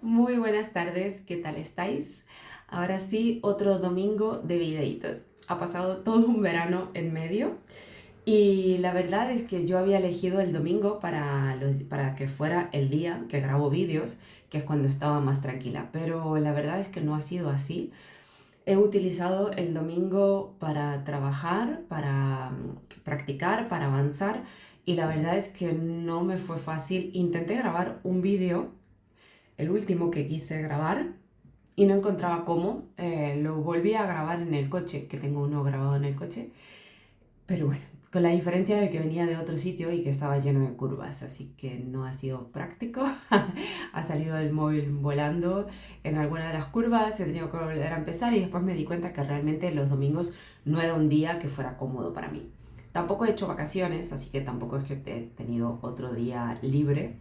Muy buenas tardes, ¿qué tal estáis? Ahora sí, otro domingo de videitos. Ha pasado todo un verano en medio y la verdad es que yo había elegido el domingo para que fuera el día que grabo vídeos, que es cuando estaba más tranquila, pero la verdad es que no ha sido así. He utilizado el domingo para trabajar, para practicar, para avanzar y la verdad es que no me fue fácil. Intenté grabar un vídeo, el último que quise grabar, y no encontraba cómo. Lo volví a grabar en el coche, que tengo uno grabado en el coche, pero bueno, con la diferencia de que venía de otro sitio y que estaba lleno de curvas, así que no ha sido práctico. Ha salido el móvil volando en alguna de las curvas, he tenido que volver a empezar y después me di cuenta que realmente los domingos no era un día que fuera cómodo para mí. Tampoco he hecho vacaciones, así que tampoco es que he tenido otro día libre.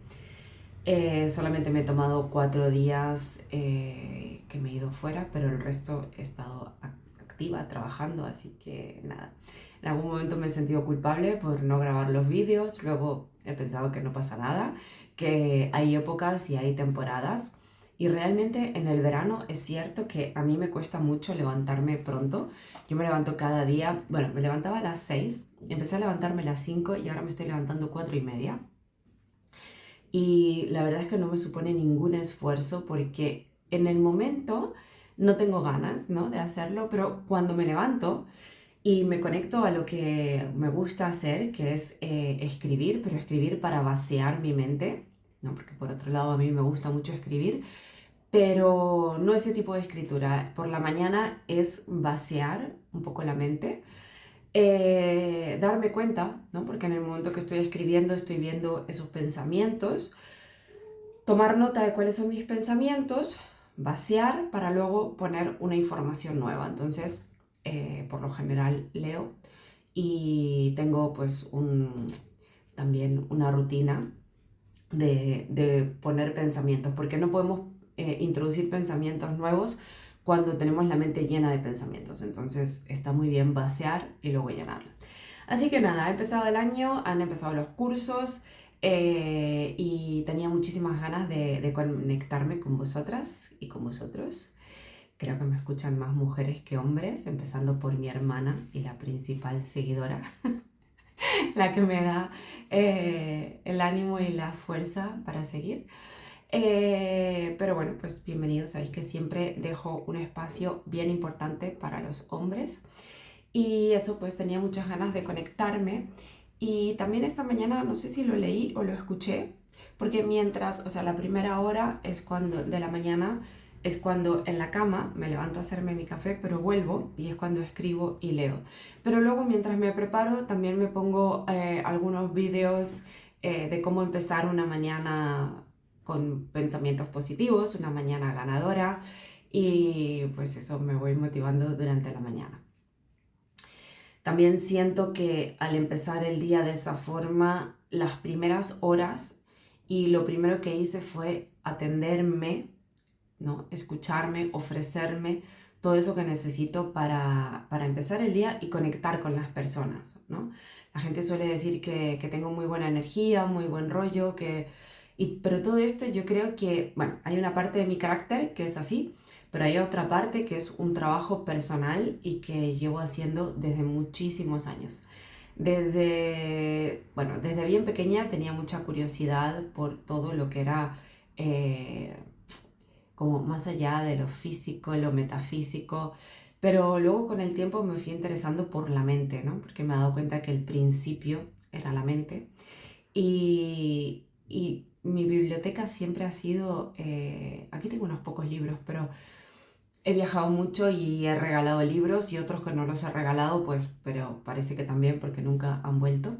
Solamente me he tomado 4 días que me he ido fuera, pero el resto he estado activa, trabajando, así que nada. En algún momento me he sentido culpable por no grabar los vídeos, luego he pensado que no pasa nada, que hay épocas y hay temporadas. Y realmente en el verano es cierto que a mí me cuesta mucho levantarme pronto. Yo me levanto cada día, bueno, me levantaba a las 6, empecé a levantarme a las 5 y ahora me estoy levantando 4:30. Y la verdad es que no me supone ningún esfuerzo porque en el momento no tengo ganas, ¿no?, de hacerlo, pero cuando me levanto y me conecto a lo que me gusta hacer, que es escribir, pero escribir para vaciar mi mente, ¿no? Porque por otro lado a mí me gusta mucho escribir, pero no ese tipo de escritura. Por la mañana es vaciar un poco la mente, darme cuenta, ¿no? Porque en el momento que estoy escribiendo estoy viendo esos pensamientos, tomar nota de cuáles son mis pensamientos, vaciar para luego poner una información nueva. Entonces, por lo general leo y tengo pues también una rutina de poner pensamientos, porque no podemos introducir pensamientos nuevos cuando tenemos la mente llena de pensamientos. Entonces está muy bien vaciar y luego llenarla. Así que nada, ha empezado el año, han empezado los cursos y tenía muchísimas ganas de conectarme con vosotras y con vosotros. Creo que me escuchan más mujeres que hombres, empezando por mi hermana y la principal seguidora, la que me da el ánimo y la fuerza para seguir. Pero bueno, pues bienvenidos. Sabéis que siempre dejo un espacio bien importante para los hombres. Y eso, pues tenía muchas ganas de conectarme. Y también esta mañana, no sé si lo leí o lo escuché, porque mientras, o sea, la primera hora es cuando, de la mañana, es cuando en la cama me levanto a hacerme mi café, pero vuelvo y es cuando escribo y leo. Pero luego mientras me preparo también me pongo algunos vídeos de cómo empezar una mañana con pensamientos positivos, una mañana ganadora, y pues eso me voy motivando durante la mañana. También siento que al empezar el día de esa forma, las primeras horas, y lo primero que hice fue atenderme, ¿no?, escucharme, ofrecerme todo eso que necesito para empezar el día y conectar con las personas, ¿no? La gente suele decir que tengo muy buena energía, muy buen rollo, pero todo esto yo creo que, bueno, hay una parte de mi carácter que es así, pero hay otra parte que es un trabajo personal y que llevo haciendo desde muchísimos años. Desde bien pequeña tenía mucha curiosidad por todo lo que era como más allá de lo físico, lo metafísico, pero luego con el tiempo me fui interesando por la mente, ¿no? Porque me he dado cuenta que el principio era la mente y mi biblioteca siempre ha sido, aquí tengo unos pocos libros, pero he viajado mucho y he regalado libros y otros que no los he regalado, pues, pero parece que también porque nunca han vuelto.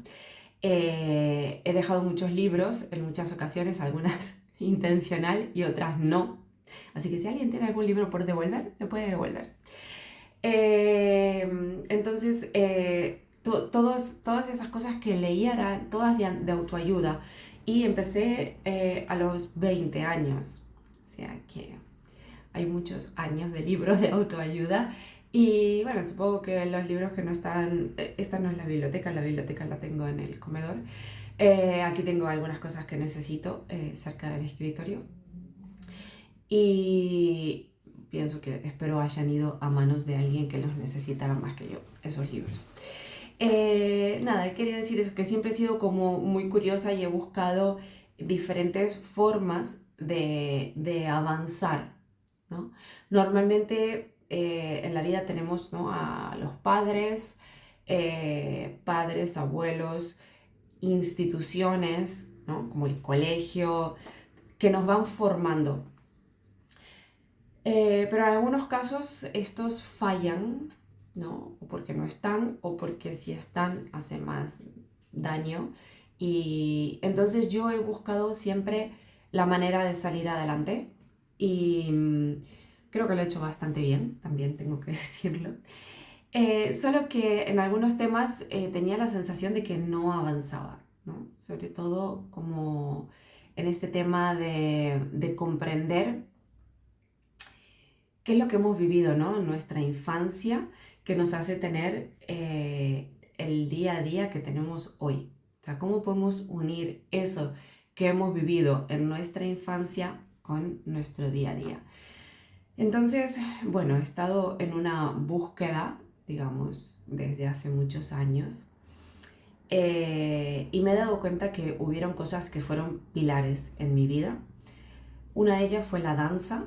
He dejado muchos libros en muchas ocasiones, algunas intencional y otras no. Así que si alguien tiene algún libro por devolver, me puede devolver. Entonces, todas esas cosas que leía eran todas de autoayuda. Y empecé a los 20 años. O sea que hay muchos años de libros de autoayuda. Y bueno, supongo que los libros que no están, esta no es la biblioteca la tengo en el comedor. Aquí tengo algunas cosas que necesito cerca del escritorio. y pienso que espero hayan ido a manos de alguien que los necesitara más que yo, esos libros. Nada, quería decir eso, que siempre he sido como muy curiosa y he buscado diferentes formas de avanzar, ¿no? Normalmente en la vida tenemos, ¿no?, a los padres, padres, abuelos, instituciones, ¿no?, como el colegio, que nos van formando. Pero en algunos casos estos fallan, ¿no? O porque no están, o porque si están hacen más daño. Y entonces yo he buscado siempre la manera de salir adelante y creo que lo he hecho bastante bien, también tengo que decirlo. Solo que en algunos temas tenía la sensación de que no avanzaba, ¿no? Sobre todo como en este tema de comprender qué es lo que hemos vivido, ¿no?, en nuestra infancia, que nos hace tener el día a día que tenemos hoy. O sea, cómo podemos unir eso que hemos vivido en nuestra infancia con nuestro día a día. Entonces, bueno, he estado en una búsqueda, digamos, desde hace muchos años, y me he dado cuenta que hubieron cosas que fueron pilares en mi vida. Una de ellas fue la danza.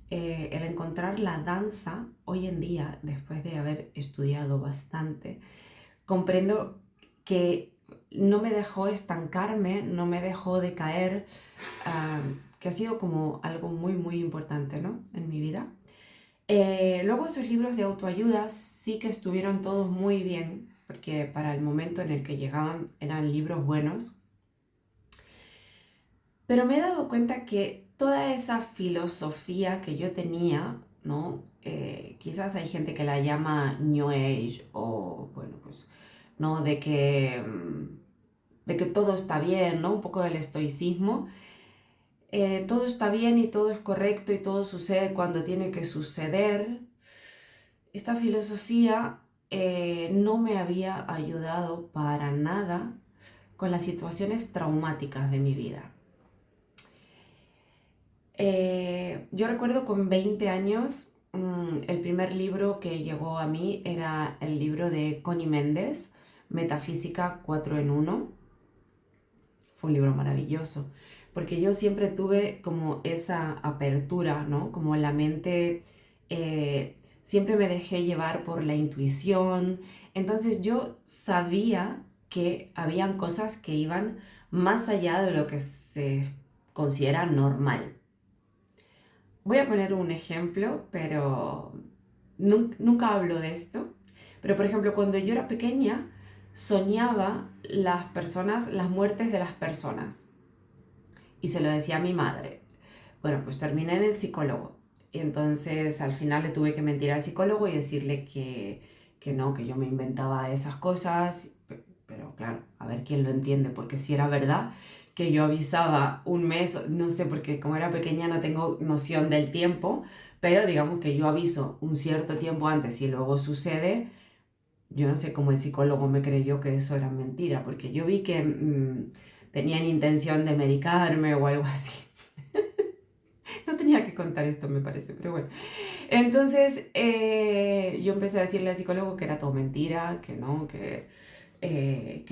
El encontrar la danza hoy en día, después de haber estudiado bastante, comprendo que no me dejó estancarme, no me dejó decaer, que ha sido como algo muy, muy importante, ¿no?, en mi vida. Luego esos libros de autoayuda sí que estuvieron todos muy bien, porque para el momento en el que llegaban eran libros buenos, pero me he dado cuenta que toda esa filosofía que yo tenía, ¿no? Quizás hay gente que la llama New Age o, bueno, pues, ¿no?, de que todo está bien, ¿no? Un poco del estoicismo. Todo está bien y todo es correcto y todo sucede cuando tiene que suceder. Esta filosofía no me había ayudado para nada con las situaciones traumáticas de mi vida. Yo recuerdo con 20 años, el primer libro que llegó a mí era el libro de Connie Méndez, Metafísica 4 en 1. Fue un libro maravilloso, porque yo siempre tuve como esa apertura, ¿no? Como la mente, siempre me dejé llevar por la intuición, entonces yo sabía que habían cosas que iban más allá de lo que se considera normal. Voy a poner un ejemplo, pero nunca hablo de esto. Pero por ejemplo, cuando yo era pequeña, soñaba las muertes de las personas. Y se lo decía a mi madre. Bueno, pues terminé en el psicólogo. Y entonces al final le tuve que mentir al psicólogo y decirle que no, que yo me inventaba esas cosas. Pero claro, a ver quién lo entiende, porque si era verdad que yo avisaba un mes, no sé, porque como era pequeña no tengo noción del tiempo, pero digamos que yo aviso un cierto tiempo antes y luego sucede. Yo no sé cómo el psicólogo me creyó que eso era mentira, porque yo vi que tenían intención de medicarme o algo así. No tenía que contar esto, me parece, pero bueno. Entonces yo empecé a decirle al psicólogo que era todo mentira, que no, que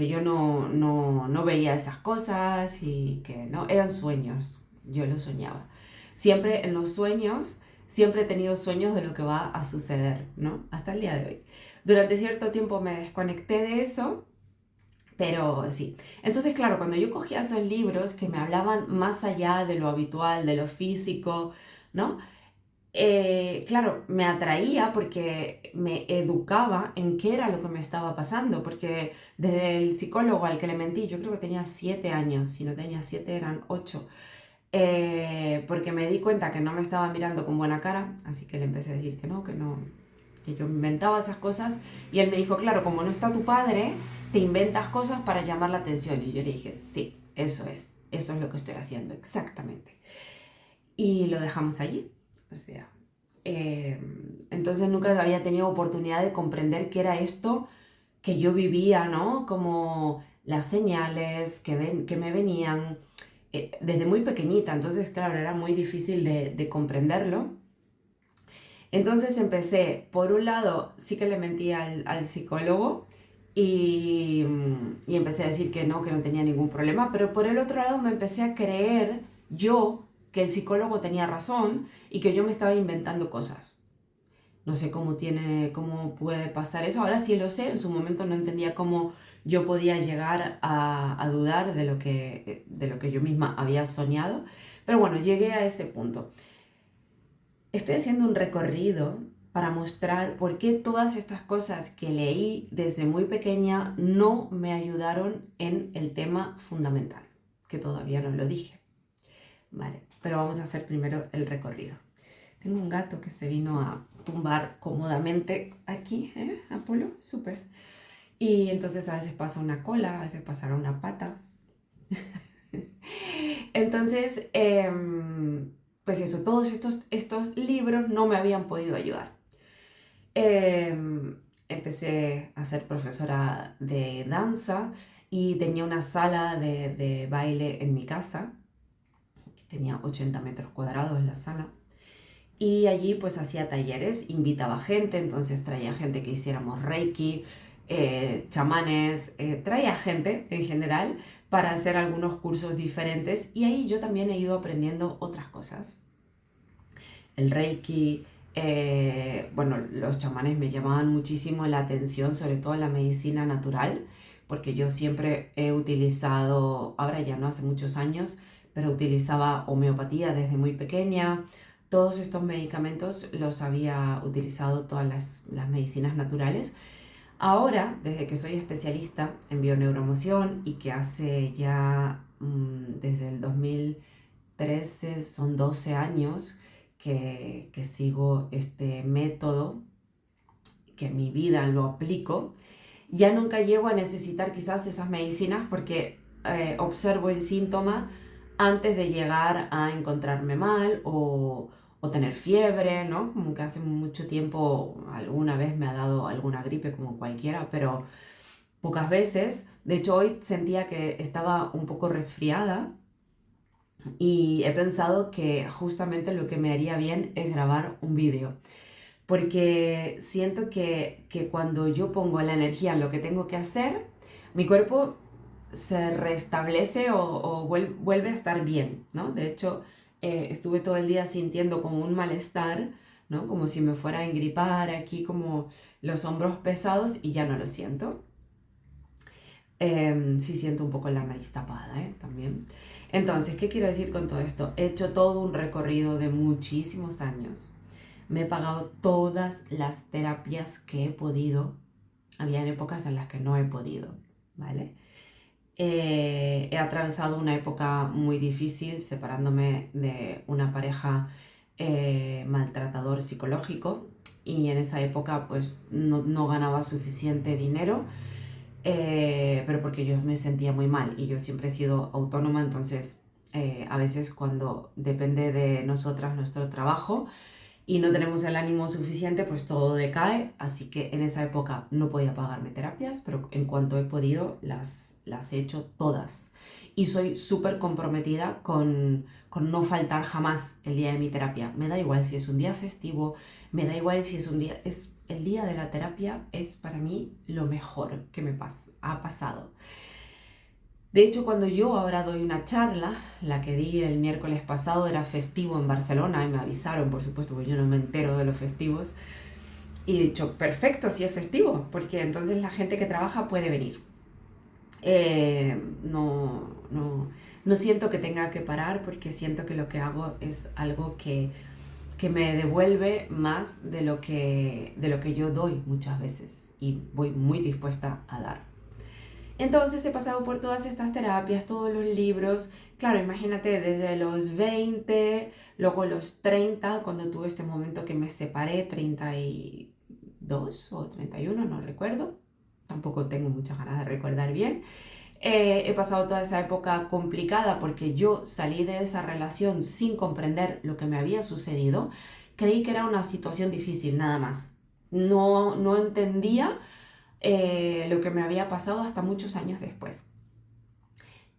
yo no veía esas cosas y que no, eran sueños, yo los soñaba. Siempre en los sueños, siempre he tenido sueños de lo que va a suceder, ¿no? Hasta el día de hoy. Durante cierto tiempo me desconecté de eso, pero sí. Entonces, claro, cuando yo cogía esos libros que me hablaban más allá de lo habitual, de lo físico, ¿no? Claro, me atraía porque me educaba en qué era lo que me estaba pasando, porque desde el psicólogo al que le mentí, yo creo que tenía 7 años, si no tenía 7 eran 8, porque me di cuenta que no me estaba mirando con buena cara, así que le empecé a decir que no, que yo inventaba esas cosas, y él me dijo, claro, como no está tu padre, te inventas cosas para llamar la atención, y yo le dije, sí, eso es lo que estoy haciendo, exactamente. Y lo dejamos allí. O sea, entonces nunca había tenido oportunidad de comprender qué era esto que yo vivía, ¿no? Como las señales que me venían, desde muy pequeñita, entonces claro, era muy difícil de comprenderlo. Entonces empecé, por un lado, sí que le mentí al psicólogo y empecé a decir que no tenía ningún problema, pero por el otro lado me empecé a creer yo que el psicólogo tenía razón y que yo me estaba inventando cosas. No sé cómo puede pasar eso. Ahora sí lo sé, en su momento no entendía cómo yo podía llegar a dudar de lo que yo misma había soñado. Pero bueno, llegué a ese punto. Estoy haciendo un recorrido para mostrar por qué todas estas cosas que leí desde muy pequeña no me ayudaron en el tema fundamental, que todavía no lo dije. Vale, pero vamos a hacer primero el recorrido. Tengo un gato que se vino a tumbar cómodamente aquí, ¿eh? Apolo, súper. Y entonces a veces pasa una cola, a veces pasará una pata. Entonces, pues eso, todos estos libros no me habían podido ayudar. Empecé a ser profesora de danza y tenía una sala de baile en mi casa. Tenía 80 metros cuadrados en la sala. Y allí pues hacía talleres, invitaba gente, entonces traía gente que hiciéramos reiki, chamanes, traía gente en general para hacer algunos cursos diferentes y ahí yo también he ido aprendiendo otras cosas. El reiki, bueno, los chamanes me llamaban muchísimo la atención, sobre todo la medicina natural, porque yo siempre he utilizado, ahora ya no hace muchos años, pero utilizaba homeopatía desde muy pequeña. Todos estos medicamentos los había utilizado todas las medicinas naturales. Ahora, desde que soy especialista en bioneuroemoción y que hace ya desde el 2013, son 12 años que sigo este método, que en mi vida lo aplico, ya nunca llego a necesitar quizás esas medicinas porque observo el síntoma antes de llegar a encontrarme mal o tener fiebre, ¿no? Como que hace mucho tiempo alguna vez me ha dado alguna gripe como cualquiera, pero pocas veces. De hecho, hoy sentía que estaba un poco resfriada y he pensado que justamente lo que me haría bien es grabar un vídeo. Porque siento que cuando yo pongo la energía en lo que tengo que hacer, mi cuerpo se restablece o vuelve a estar bien, ¿no? De hecho, estuve todo el día sintiendo como un malestar, ¿no? Como si me fuera a engripar aquí, como los hombros pesados y ya no lo siento. Sí siento un poco la nariz tapada, también. Entonces, ¿qué quiero decir con todo esto? He hecho todo un recorrido de muchísimos años. Me he pagado todas las terapias que he podido. Había épocas en las que no he podido, ¿vale? He atravesado una época muy difícil separándome de una pareja maltratador psicológico y en esa época pues no ganaba suficiente dinero, pero porque yo me sentía muy mal y yo siempre he sido autónoma, entonces a veces cuando depende de nosotras nuestro trabajo y no tenemos el ánimo suficiente, pues todo decae, así que en esa época no podía pagarme terapias, pero en cuanto he podido las he hecho todas. Y soy súper comprometida con no faltar jamás el día de mi terapia. Me da igual si es un día festivo, me da igual si es un día... el día de la terapia es para mí lo mejor que ha pasado. De hecho, cuando yo ahora doy una charla, la que di el miércoles pasado era festivo en Barcelona y me avisaron, por supuesto, porque yo no me entero de los festivos. Y he dicho, perfecto, si es festivo, porque entonces la gente que trabaja puede venir. No siento que tenga que parar porque siento que lo que hago es algo que me devuelve más de lo que yo doy muchas veces y voy muy dispuesta a dar. Entonces he pasado por todas estas terapias, todos los libros, claro, imagínate desde los 20, luego los 30, cuando tuve este momento que me separé, 32 o 31, no recuerdo, tampoco tengo muchas ganas de recordar bien. He pasado toda esa época complicada porque yo salí de esa relación sin comprender lo que me había sucedido, creí que era una situación difícil, nada más. No entendía lo que me había pasado hasta muchos años después.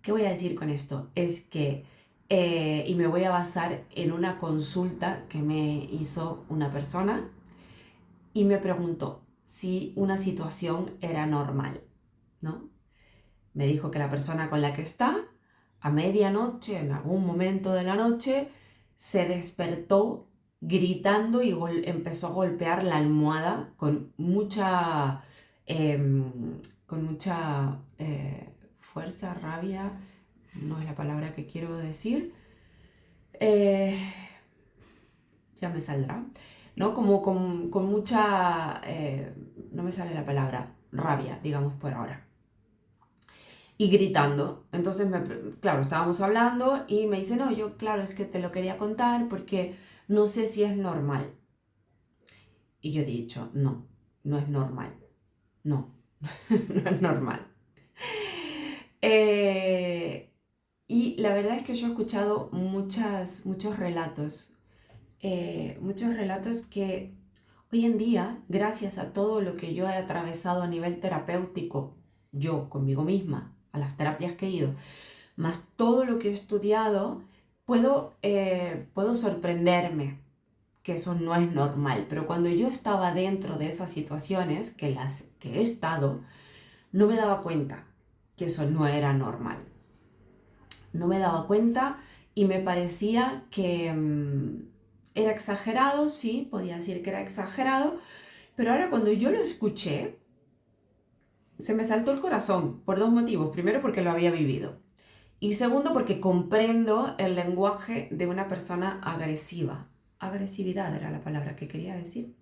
¿Qué voy a decir con esto? Es que, y me voy a basar en una consulta que me hizo una persona y me preguntó si una situación era normal, ¿no? Me dijo que la persona con la que está, a medianoche, en algún momento de la noche, se despertó gritando y empezó a golpear la almohada con mucha fuerza, rabia, no es la palabra que quiero decir, eh, ya me saldrá, ¿no? Como con mucha, no me sale la palabra, rabia, digamos por ahora. Y gritando. Entonces, claro, estábamos hablando y me dice, no, yo, claro, es que te lo quería contar porque no sé si es normal. Y yo he dicho, no, no es normal. No, no es normal. Y la verdad es que yo he escuchado muchos relatos que hoy en día, gracias a todo lo que yo he atravesado a nivel terapéutico, yo conmigo misma, a las terapias que he ido, más todo lo que he estudiado, puedo sorprenderme que eso no es normal. Pero cuando yo estaba dentro de esas situaciones, que he estado, no me daba cuenta que eso no era normal. No me daba cuenta y me parecía que era exagerado, sí, podía decir que era exagerado, pero ahora cuando yo lo escuché, se me saltó el corazón por dos motivos. Primero, porque lo había vivido. Y segundo, porque comprendo el lenguaje de una persona agresiva. Agresividad era la palabra que quería decir.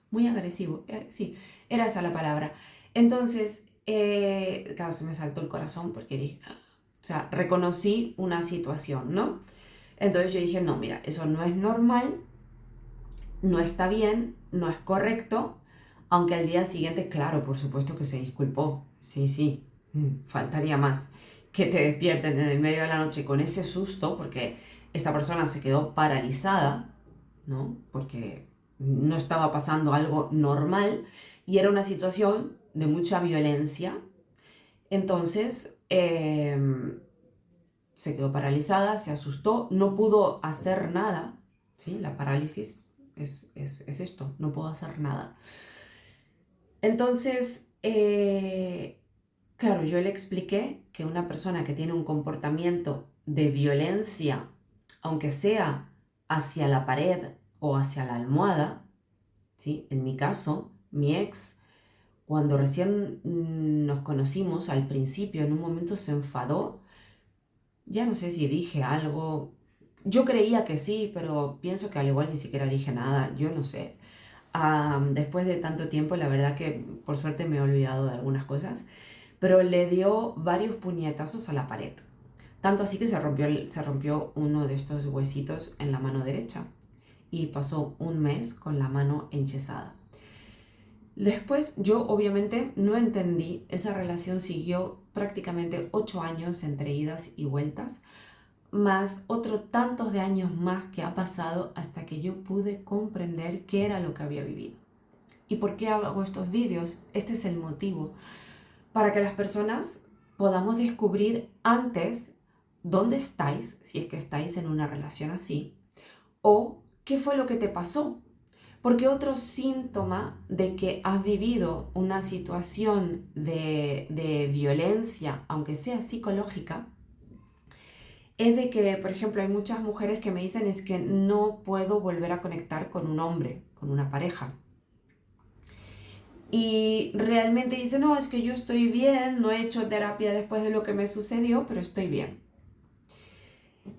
Muy agresivo. Sí, era esa la palabra. Entonces, claro, se me saltó el corazón porque dije, o sea, reconocí una situación, ¿no? Entonces yo dije, no, mira, eso no es normal, no está bien, no es correcto, aunque al día siguiente, claro, por supuesto que se disculpó. Sí, sí, faltaría más que te despierten en el medio de la noche con ese susto, porque esta persona se quedó paralizada, ¿no? Porque no estaba pasando algo normal y era una situación de mucha violencia. Entonces, se quedó paralizada, se asustó, no pudo hacer nada, ¿sí? La parálisis es esto, no puedo hacer nada. Entonces, claro, yo le expliqué que una persona que tiene un comportamiento de violencia, aunque sea hacia la pared o hacia la almohada, ¿sí? En mi caso, mi ex, cuando recién nos conocimos al principio, en un momento se enfadó. Ya no sé si dije algo. Yo creía que sí, pero pienso que al igual ni siquiera dije nada. Yo no sé. Después de tanto tiempo, la verdad que por suerte me he olvidado de algunas cosas, pero le dio varios puñetazos a la pared. Tanto así que se rompió uno de estos huesitos en la mano derecha y pasó un mes con la mano enyesada. Después yo obviamente no entendí, esa relación siguió prácticamente 8 años entre idas y vueltas, más otro tantos de años más que ha pasado hasta que yo pude comprender qué era lo que había vivido. ¿Y por qué hago estos vídeos? Este es el motivo, para que las personas podamos descubrir antes dónde estáis, si es que estáis en una relación así, o qué fue lo que te pasó. Porque otro síntoma de que has vivido una situación de violencia, aunque sea psicológica, es de que, por ejemplo, hay muchas mujeres que me dicen es que no puedo volver a conectar con un hombre, con una pareja. Y realmente dicen, no, es que yo estoy bien, no he hecho terapia después de lo que me sucedió, pero estoy bien.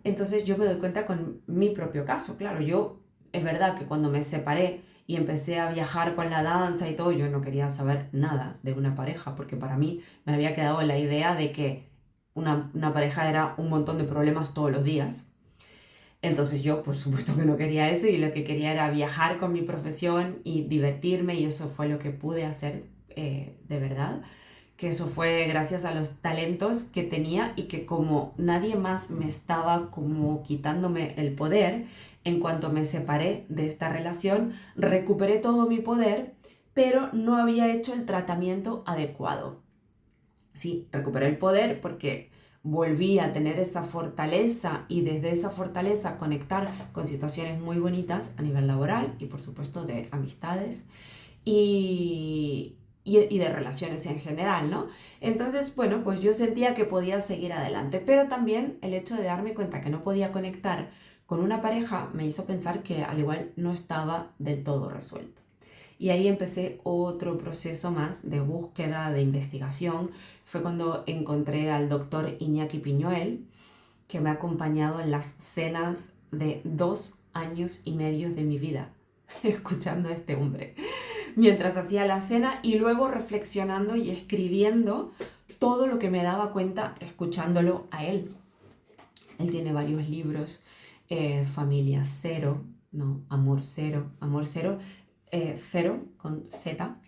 Entonces yo me doy cuenta con mi propio caso. Claro, yo, es verdad que cuando me separé y empecé a viajar con la danza y todo, yo no quería saber nada de una pareja, porque para mí me había quedado la idea de que una pareja era un montón de problemas todos los días. Entonces yo, por supuesto que no quería eso y lo que quería era viajar con mi profesión y divertirme y eso fue lo que pude hacer de verdad. Que eso fue gracias a los talentos que tenía y que como nadie más me estaba como quitándome el poder, en cuanto me separé de esta relación, recuperé todo mi poder, pero no había hecho el tratamiento adecuado. Sí, recuperé el poder porque volví a tener esa fortaleza y desde esa fortaleza conectar con situaciones muy bonitas a nivel laboral y por supuesto de amistades y de relaciones en general, ¿no? Entonces, bueno, pues yo sentía que podía seguir adelante, pero también el hecho de darme cuenta que no podía conectar con una pareja me hizo pensar que al igual no estaba del todo resuelto. Y ahí empecé otro proceso más de búsqueda, de investigación. Fue cuando encontré al doctor Iñaki Piñuel, que me ha acompañado en las cenas de 2 años y medio de mi vida, escuchando a este hombre, mientras hacía la cena y luego reflexionando y escribiendo todo lo que me daba cuenta escuchándolo a él. Él tiene varios libros, Familia Cero, no, Amor Cero, Cero con Z,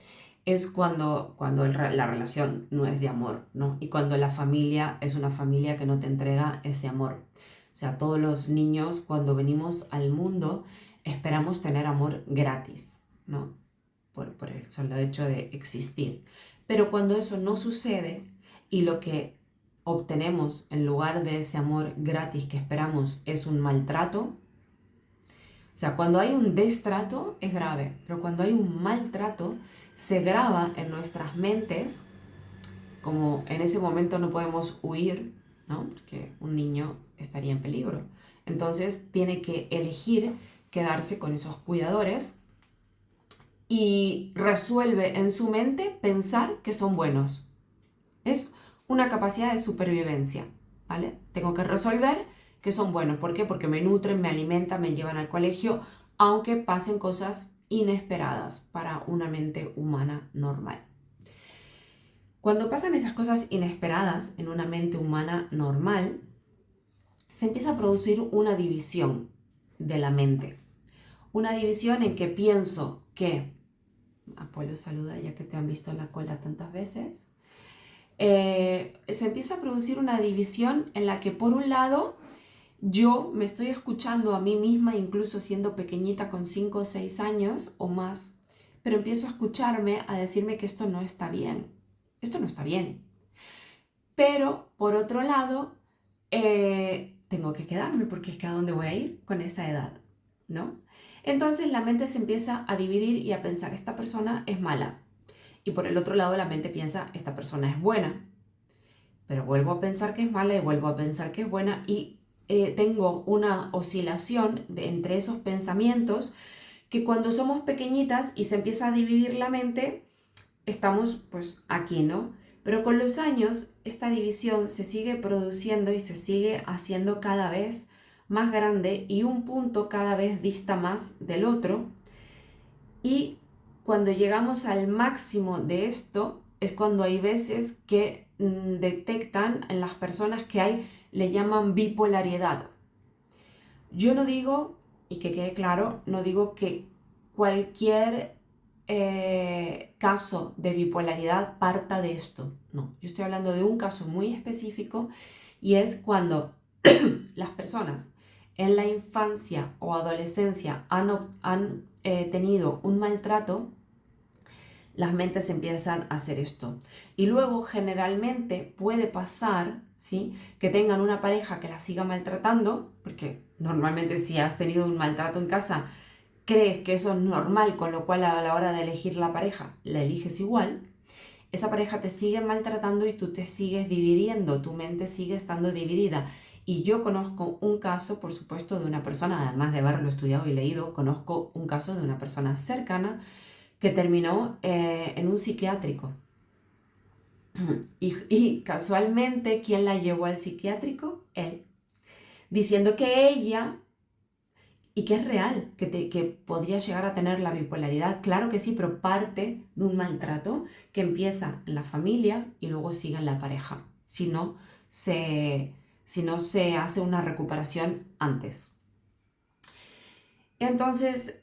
es cuando la relación no es de amor, ¿no? Y cuando la familia es una familia que no te entrega ese amor. O sea, todos los niños cuando venimos al mundo esperamos tener amor gratis, ¿no? Por el solo hecho de existir. Pero cuando eso no sucede y lo que obtenemos en lugar de ese amor gratis que esperamos es un maltrato, o sea, cuando hay un destrato es grave, pero cuando hay un maltrato se graba en nuestras mentes, como en ese momento no podemos huir, ¿no? Porque un niño estaría en peligro. Entonces tiene que elegir quedarse con esos cuidadores y resuelve en su mente pensar que son buenos. Es una capacidad de supervivencia, ¿vale? Tengo que resolver que son buenos. ¿Por qué? Porque me nutren, me alimentan, me llevan al colegio, aunque pasen cosas inesperadas para una mente humana normal. Cuando pasan esas cosas inesperadas en una mente humana normal, se empieza a producir una división de la mente. Una división en que pienso que... Apolo saluda ya que te han visto en la cola tantas veces. Se empieza a producir una división en la que por un lado yo me estoy escuchando a mí misma, incluso siendo pequeñita con 5 o 6 años o más, pero empiezo a escucharme, a decirme que esto no está bien. Esto no está bien. Pero por otro lado, tengo que quedarme porque es que ¿a dónde voy a ir con esa edad? ¿No? Entonces la mente se empieza a dividir y a pensar, esta persona es mala. Y por el otro lado la mente piensa, esta persona es buena. Pero vuelvo a pensar que es mala y vuelvo a pensar que es buena y tengo una oscilación entre esos pensamientos que cuando somos pequeñitas y se empieza a dividir la mente, estamos pues aquí, ¿no? Pero con los años esta división se sigue produciendo y se sigue haciendo cada vez más grande y un punto cada vez dista más del otro. Y cuando llegamos al máximo de esto es cuando hay veces que detectan en las personas que hay, le llaman bipolaridad. Yo no digo, y que quede claro, no digo que cualquier caso de bipolaridad parta de esto. No, yo estoy hablando de un caso muy específico y es cuando las personas en la infancia o adolescencia han tenido un maltrato, las mentes empiezan a hacer esto. Y luego generalmente puede pasar, ¿sí?, que tengan una pareja que la siga maltratando, porque normalmente si has tenido un maltrato en casa, crees que eso es normal, con lo cual a la hora de elegir la pareja, la eliges igual. Esa pareja te sigue maltratando y tú te sigues dividiendo, tu mente sigue estando dividida. Y yo conozco un caso, por supuesto, de una persona, además de haberlo estudiado y leído, conozco un caso de una persona cercana que terminó en un psiquiátrico. Y casualmente, ¿quién la llevó al psiquiátrico? Él. Diciendo que ella, y que es real, que podría llegar a tener la bipolaridad, claro que sí, pero parte de un maltrato que empieza en la familia y luego sigue en la pareja, si no se hace una recuperación antes. Entonces,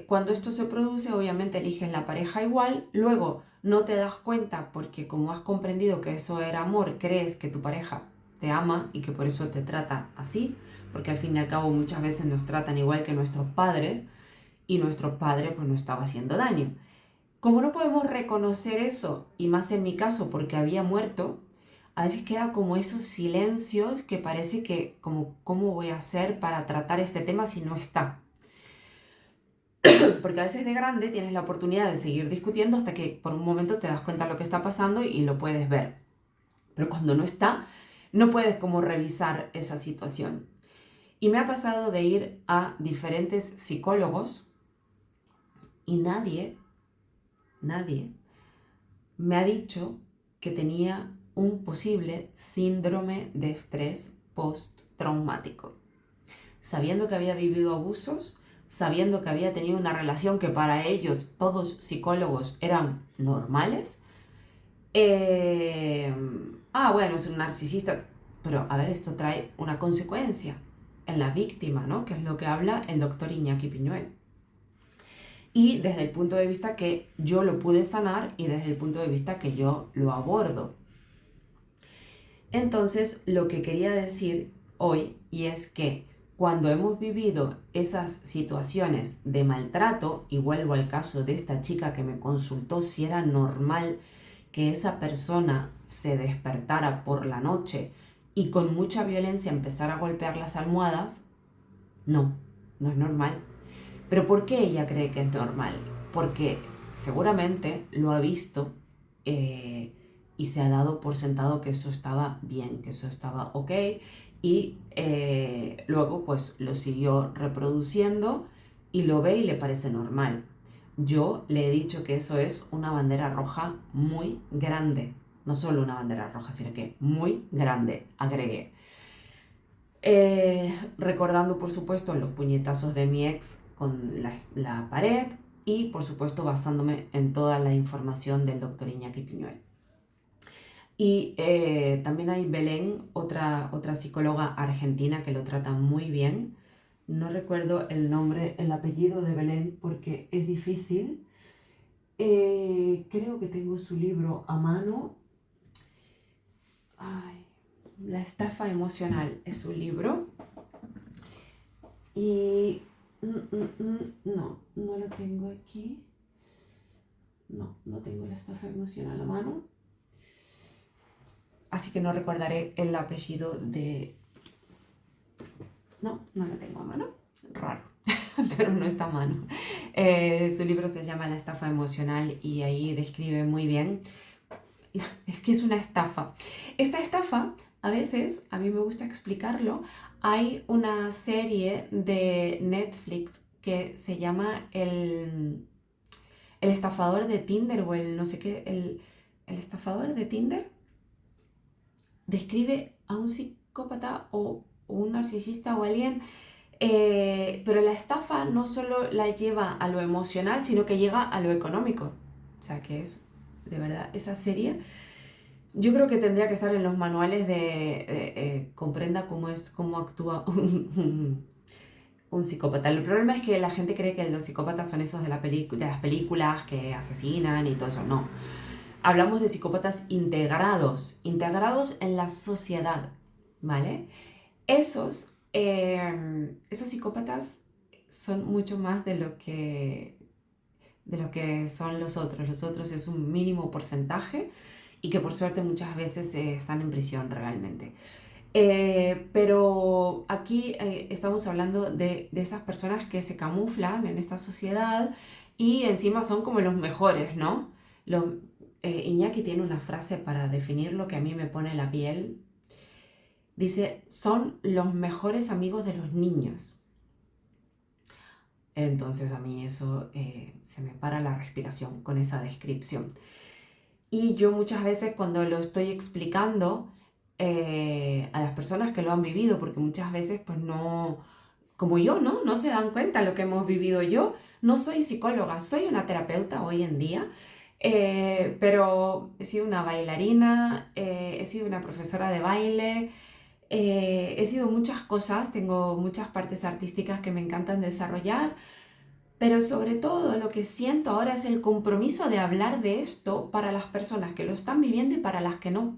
cuando esto se produce, obviamente eliges la pareja igual, luego no te das cuenta porque como has comprendido que eso era amor, crees que tu pareja te ama y que por eso te trata así, porque al fin y al cabo muchas veces nos tratan igual que nuestros padres y nuestro padre pues nos estaba haciendo daño. Como no podemos reconocer eso, y más en mi caso porque había muerto, a veces queda como esos silencios que parece que como, ¿cómo voy a hacer para tratar este tema si no está? Porque a veces de grande tienes la oportunidad de seguir discutiendo hasta que por un momento te das cuenta de lo que está pasando y lo puedes ver. Pero cuando no está, no puedes como revisar esa situación. Y me ha pasado de ir a diferentes psicólogos y nadie me ha dicho que tenía un posible síndrome de estrés postraumático. Sabiendo que había vivido abusos, sabiendo que había tenido una relación que para ellos, todos psicólogos, eran normales. Bueno, es un narcisista, pero a ver, esto trae una consecuencia en la víctima, ¿no? Que es lo que habla el doctor Iñaki Piñuel. Y desde el punto de vista que yo lo pude sanar y desde el punto de vista que yo lo abordo. Entonces, lo que quería decir hoy, y es que cuando hemos vivido esas situaciones de maltrato, y vuelvo al caso de esta chica que me consultó si era normal que esa persona se despertara por la noche y con mucha violencia empezara a golpear las almohadas, no es normal. ¿Pero por qué ella cree que es normal? Porque seguramente lo ha visto y se ha dado por sentado que eso estaba bien, que eso estaba ok, y luego pues lo siguió reproduciendo y lo ve y le parece normal. Yo le he dicho que eso es una bandera roja muy grande, no solo una bandera roja, sino que muy grande, agregué. Recordando por supuesto los puñetazos de mi ex con la pared y por supuesto basándome en toda la información del doctor Iñaki Piñuel. Y también hay Belén, otra psicóloga argentina que lo trata muy bien. No recuerdo el apellido de Belén porque es difícil. Creo que tengo su libro a mano. La estafa emocional es su libro. Y no lo tengo aquí. No tengo la estafa emocional a mano. Así que no recordaré el apellido de... No lo tengo a mano. Raro, pero no está a mano. Su libro se llama La estafa emocional y ahí describe muy bien. Es que es una estafa. Esta estafa, a veces, a mí me gusta explicarlo. Hay una serie de Netflix que se llama el estafador de Tinder o el no sé qué, el estafador de Tinder. Describe a un psicópata o un narcisista o alguien, pero la estafa no solo la lleva a lo emocional, sino que llega a lo económico. O sea, que es, de verdad, esa serie, yo creo que tendría que estar en los manuales de comprenda cómo actúa un psicópata. El problema es que la gente cree que los psicópatas son esos de las películas que asesinan y todo eso. No. Hablamos de psicópatas integrados en la sociedad, ¿vale? Esos psicópatas son mucho más de lo que son los otros. Los otros es un mínimo porcentaje y que por suerte muchas veces están en prisión realmente. Pero aquí estamos hablando de esas personas que se camuflan en esta sociedad y encima son como los mejores, ¿no? Iñaki tiene una frase para definir lo que a mí me pone la piel. Dice, son los mejores amigos de los niños. Entonces a mí eso se me para la respiración con esa descripción. Y yo muchas veces cuando lo estoy explicando a las personas que lo han vivido, porque muchas veces pues no, como yo, no se dan cuenta de lo que hemos vivido. Yo no soy psicóloga, soy una terapeuta hoy en día, pero he sido una bailarina, he sido una profesora de baile, he sido muchas cosas, tengo muchas partes artísticas que me encantan desarrollar, pero sobre todo lo que siento ahora es el compromiso de hablar de esto para las personas que lo están viviendo y para las que no,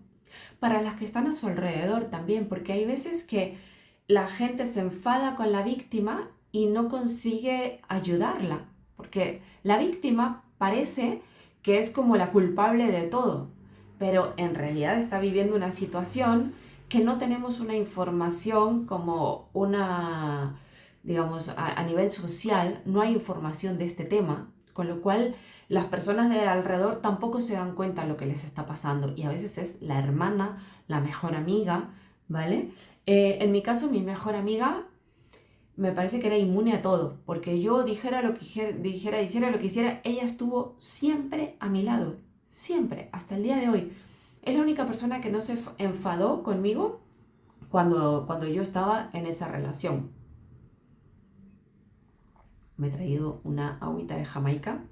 para las que están a su alrededor también, porque hay veces que la gente se enfada con la víctima y no consigue ayudarla, porque la víctima parece que es como la culpable de todo, pero en realidad está viviendo una situación que no tenemos una información como una, digamos, a nivel social, no hay información de este tema, con lo cual las personas de alrededor tampoco se dan cuenta de lo que les está pasando y a veces es la hermana, la mejor amiga, ¿vale? En mi caso, mi mejor amiga me parece que era inmune a todo, porque yo dijera lo que dijera, hiciera lo que hiciera, ella estuvo siempre a mi lado, siempre, hasta el día de hoy. Es la única persona que no se enfadó conmigo cuando yo estaba en esa relación. Me he traído una agüita de Jamaica,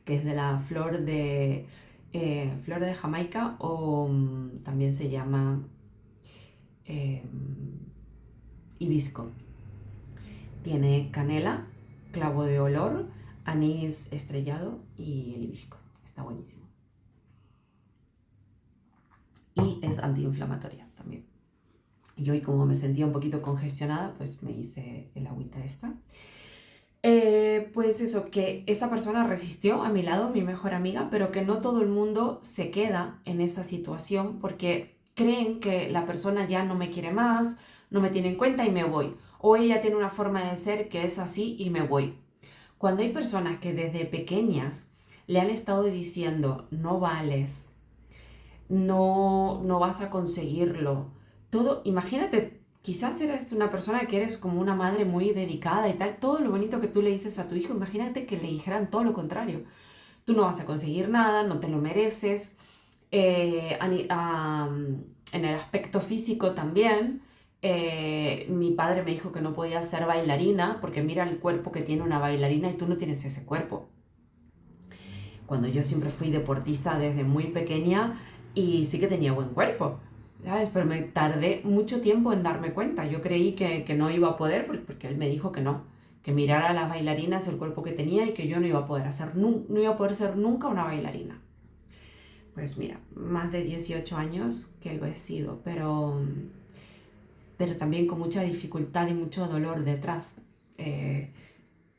que es de la flor de Jamaica, o también se llama eh, hibisco. Tiene canela, clavo de olor, anís estrellado y el hibisco. Está buenísimo. Y es antiinflamatoria también. Y hoy, como me sentía un poquito congestionada, pues me hice el agüita esta. Pues eso, que esta persona resistió a mi lado, mi mejor amiga, pero que no todo el mundo se queda en esa situación porque creen que la persona ya no me quiere más, no me tiene en cuenta y me voy. O ella tiene una forma de ser que es así y me voy. Cuando hay personas que desde pequeñas le han estado diciendo no vales, no vas a conseguirlo, todo, imagínate, quizás eres una persona que eres como una madre muy dedicada y tal, todo lo bonito que tú le dices a tu hijo, imagínate que le dijeran todo lo contrario. Tú no vas a conseguir nada, no te lo mereces. En el aspecto físico también, mi padre me dijo que no podía ser bailarina porque mira el cuerpo que tiene una bailarina y tú no tienes ese cuerpo. Cuando yo siempre fui deportista desde muy pequeña y sí que tenía buen cuerpo, ¿sabes? Pero me tardé mucho tiempo en darme cuenta. Yo creí que no iba a poder porque él me dijo que mirara a las bailarinas el cuerpo que tenía y que yo no iba a poder no iba a poder ser nunca una bailarina. Pues mira, más de 18 años que lo he sido, pero también con mucha dificultad y mucho dolor detrás.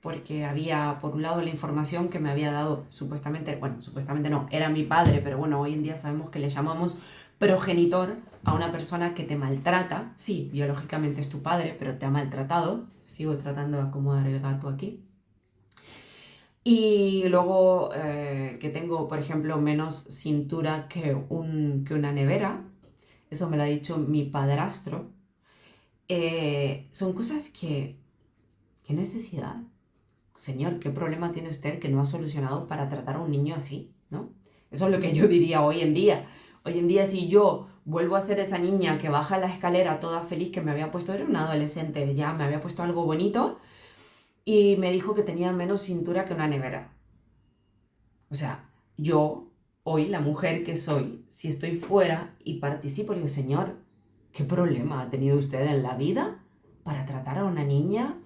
Porque había, por un lado, la información que me había dado supuestamente, bueno, supuestamente no, era mi padre, pero bueno, hoy en día sabemos que le llamamos progenitor a una persona que te maltrata. Sí, biológicamente es tu padre, pero te ha maltratado. Sigo tratando de acomodar el gato aquí. Y luego que tengo, por ejemplo, menos cintura que una nevera. Eso me lo ha dicho mi padrastro. Son cosas que... ¿Qué necesidad? Señor, ¿qué problema tiene usted que no ha solucionado para tratar a un niño así? ¿No? Eso es lo que yo diría hoy en día. Hoy en día, si yo vuelvo a ser esa niña que baja la escalera toda feliz que me había puesto, era una adolescente, ya me había puesto algo bonito y me dijo que tenía menos cintura que una nevera. O sea, yo, hoy, la mujer que soy, si estoy fuera y participo, digo, señor, ¿qué problema ha tenido usted en la vida para tratar a una niña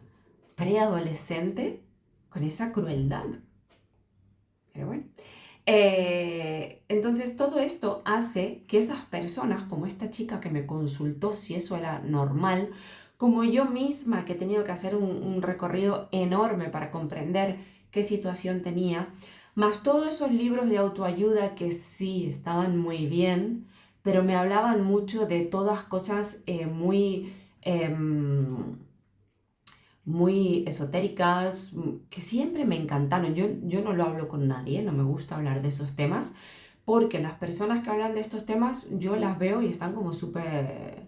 preadolescente con esa crueldad? Pero bueno. Entonces todo esto hace que esas personas, como esta chica que me consultó si eso era normal, como yo misma que he tenido que hacer un recorrido enorme para comprender qué situación tenía, más todos esos libros de autoayuda que sí estaban muy bien, pero me hablaban mucho de todas cosas muy esotéricas, que siempre me encantaron. Yo no lo hablo con nadie, no me gusta hablar de esos temas, porque las personas que hablan de estos temas yo las veo y están como súper,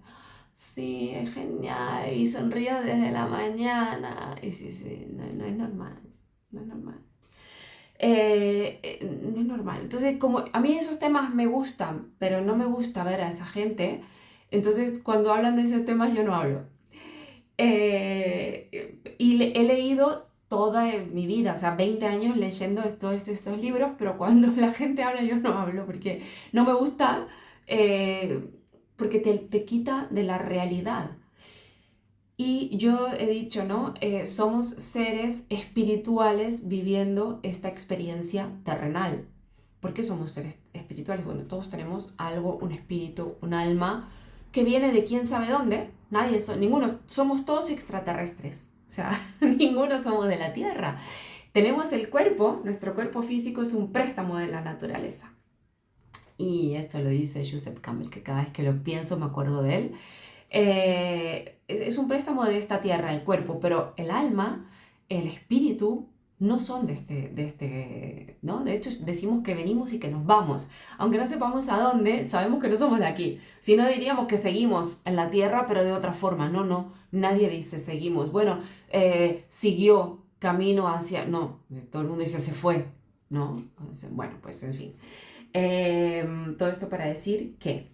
sí, es genial, y sonrío desde la mañana. Y sí, sí, no es normal, no es normal. No es normal. Entonces, como a mí esos temas me gustan, pero no me gusta ver a esa gente, entonces cuando hablan de ese tema yo no hablo. Y he leído toda mi vida, o sea, 20 años leyendo estos libros, pero cuando la gente habla yo no hablo porque no me gusta, porque te quita de la realidad. Y yo he dicho, ¿no? Somos seres espirituales viviendo esta experiencia terrenal. ¿Por qué somos seres espirituales? Bueno, todos tenemos algo, un espíritu, un alma, que viene de quién sabe dónde. Ninguno, somos todos extraterrestres. O sea, ninguno somos de la Tierra. Tenemos el cuerpo, nuestro cuerpo físico es un préstamo de la naturaleza. Y esto lo dice Joseph Campbell, que cada vez que lo pienso me acuerdo de él. Es un préstamo de esta tierra, el cuerpo, pero el alma, el espíritu, no son ¿no? De hecho, decimos que venimos y que nos vamos. Aunque no sepamos a dónde, sabemos que no somos de aquí. Si no, diríamos que seguimos en la tierra, pero de otra forma. No, no, nadie dice seguimos. Bueno, siguió camino hacia... No, todo el mundo dice se fue, ¿no? Bueno, pues en fin. Todo esto para decir que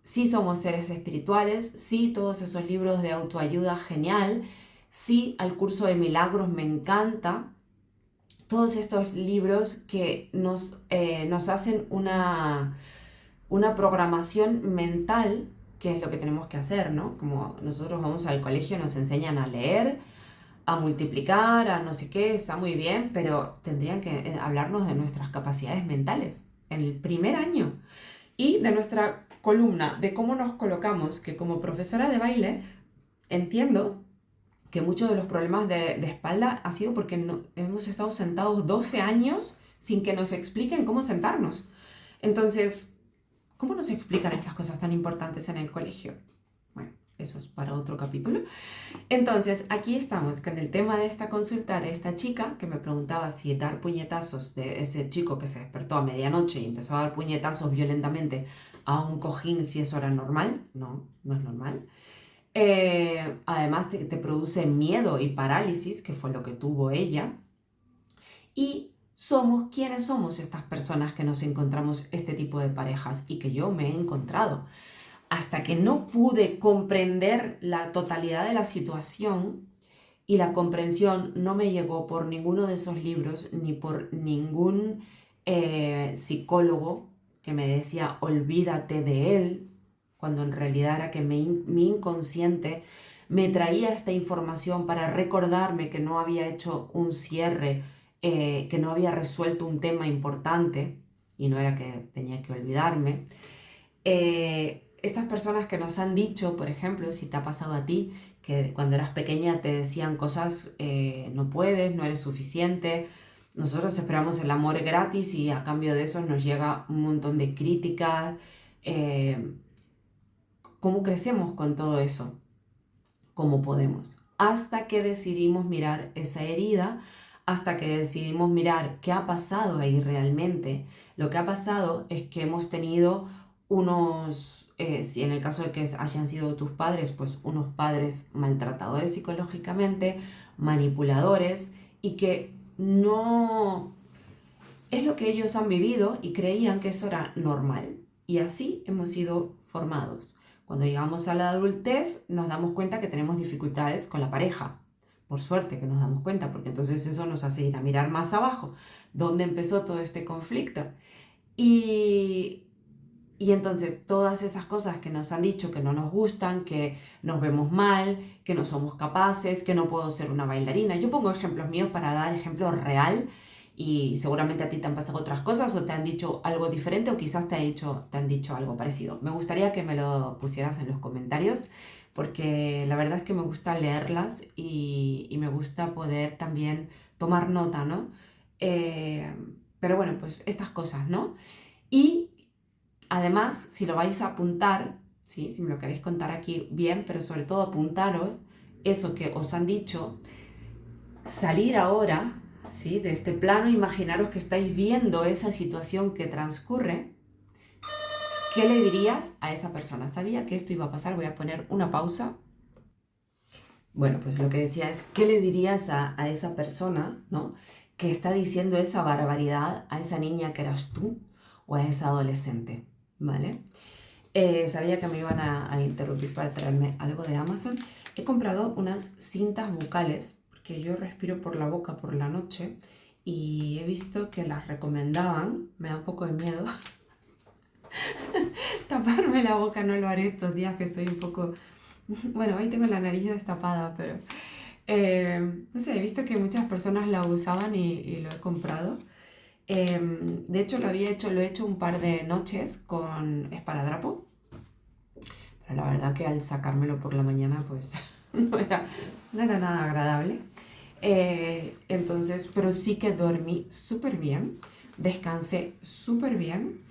sí somos seres espirituales, sí todos esos libros de autoayuda, genial, sí al curso de milagros me encanta, todos estos libros que nos hacen una programación mental, que es lo que tenemos que hacer, ¿no? Como nosotros vamos al colegio, nos enseñan a leer, a multiplicar, a no sé qué, está muy bien, pero tendrían que hablarnos de nuestras capacidades mentales en el primer año y de nuestra columna, de cómo nos colocamos, que como profesora de baile entiendo que muchos de los problemas de espalda ha sido porque hemos estado sentados 12 años sin que nos expliquen cómo sentarnos. Entonces, ¿cómo nos explican estas cosas tan importantes en el colegio? Bueno, eso es para otro capítulo. Entonces, aquí estamos con el tema de esta consulta de esta chica que me preguntaba si dar puñetazos, de ese chico que se despertó a medianoche y empezó a dar puñetazos violentamente a un cojín, si eso era normal. No, no es normal. Además te produce miedo y parálisis, que fue lo que tuvo ella. Y ¿quiénes somos estas personas que nos encontramos este tipo de parejas? Y que yo me he encontrado. Hasta que no pude comprender la totalidad de la situación, y la comprensión no me llegó por ninguno de esos libros, ni por ningún psicólogo que me decía olvídate de él, cuando en realidad era que mi inconsciente me traía esta información para recordarme que no había hecho un cierre, que no había resuelto un tema importante, y no era que tenía que olvidarme. Estas personas que nos han dicho, por ejemplo, si te ha pasado a ti, que cuando eras pequeña te decían cosas, no puedes, no eres suficiente. Nosotros esperamos el amor gratis y a cambio de eso nos llega un montón de críticas. ¿Cómo crecemos con todo eso? ¿Cómo podemos? Hasta que decidimos mirar esa herida, hasta que decidimos mirar qué ha pasado ahí realmente. Lo que ha pasado es que hemos tenido si en el caso de que hayan sido tus padres, pues unos padres maltratadores psicológicamente, manipuladores, y que no es lo que ellos han vivido y creían que eso era normal. Y así hemos sido formados. Cuando llegamos a la adultez nos damos cuenta que tenemos dificultades con la pareja. Por suerte que nos damos cuenta, porque entonces eso nos hace ir a mirar más abajo, dónde empezó todo este conflicto. Y entonces todas esas cosas que nos han dicho que no nos gustan, que nos vemos mal, que no somos capaces, que no puedo ser una bailarina. Yo pongo ejemplos míos para dar ejemplo real, y seguramente a ti te han pasado otras cosas o te han dicho algo diferente, o quizás te han dicho algo parecido. Me gustaría que me lo pusieras en los comentarios, porque la verdad es que me gusta leerlas y me gusta poder también tomar nota, ¿no? Pero bueno, pues estas cosas, ¿no? Y además, si lo vais a apuntar, ¿sí? Si me lo queréis contar aquí bien, pero sobre todo apuntaros eso que os han dicho, salir ahora, ¿sí? De este plano, imaginaros que estáis viendo esa situación que transcurre. ¿Qué le dirías a esa persona? Sabía que esto iba a pasar, voy a poner una pausa. Bueno, pues lo que decía es, ¿qué le dirías a esa persona, ¿no? Que está diciendo esa barbaridad, a esa niña que eras tú o a esa adolescente, ¿vale? Sabía que me iban a interrumpir para traerme algo de Amazon. He comprado unas cintas bucales, porque yo respiro por la boca por la noche, y he visto que las recomendaban. Me da un poco de miedo taparme la boca, no lo haré estos días que estoy un poco... Bueno, hoy tengo la nariz destapada, pero... no sé, he visto que muchas personas la usaban y lo he comprado. De hecho, lo he hecho un par de noches con esparadrapo, pero la verdad que al sacármelo por la mañana, pues no era nada agradable. Entonces, pero sí que dormí súper bien, descansé súper bien,